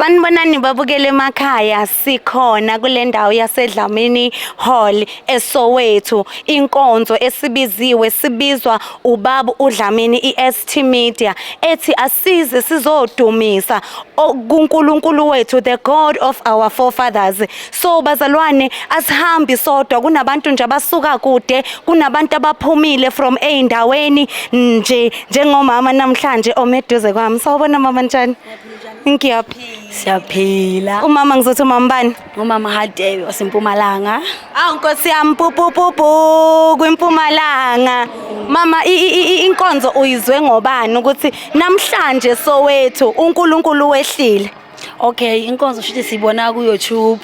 Sanibonani babukele emakhaya, sikhona kule ndawo yaseDlamini Hall eSoweto. Inkonzo esibiziwe sibizwa ubaba uDlamini iST Media ethi asize sizodumisa kuNkulunkulu wethu, the God of our forefathers. So bazalwane, asihambi sodwa, kunabantu nje abasuka kude, kunabantu abaphumile from eindaweni nje njengomama namhlanje omeduze kwami. Sawubona mama, njani? Ngiyaphila. Siyaphila. Umama ngizothi umama bani? Umama Hadebe waseMpumalanga. Nkosi yami pupupupu kwiMpumalanga. Mama, inkonzo uyizwe ngobani ukuthi namhlanje Soweto uNkulunkulu wehlile? Okay, inkonzo shithi sibona ku YouTube.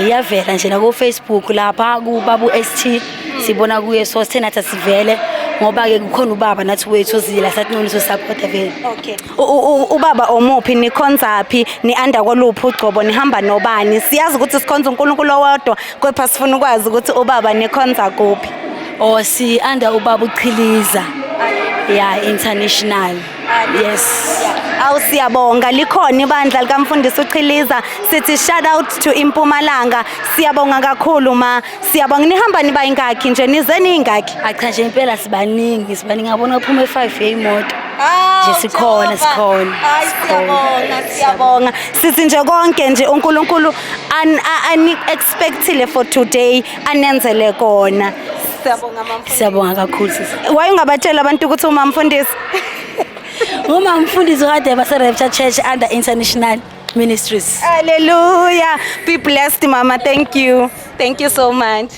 Yavela nje na ku Facebook lapha ku Babu ST. Sibona kuye so senathi sivele ngoba ke kukhona ubaba nathi wethu ozila sathi noni so support vele. Okay. Ubaba omuphi, nikhonza phi, ni under koluphi ugcobo, nihamba nobani? Siyazi ukuthi sikhonza uNkulunkulu owodwa, kepha sifuna ukwazi ukuthi ubaba nikhonza kuphi. Si under ubaba uQhiliza. Yeah, international. Yes. Siyabonga, likhona ibandla likaMfundisi uQhiliza. Sithi shout out to iMpumalanga. Siyabonga kakhulu ma. Siyabonga, nihamba niba ingakhi nje, nizeni ingakhi? Cha nje impela sibaningi ngabona kuphuma 5 yeimoto. Nje sikhona. Siyabonga. Sithi nje konke nje uNkulunkulu ani expectile for today anenzele kona. Siyabonga mama. Siyabonga kakhulu sisi. Wayengabatshela abantu ukuthi uma Mfundisi Uma Mfundisi kade base-Rapture Church under International Ministries. Hallelujah. Be blessed mama. Thank you. Thank you so much.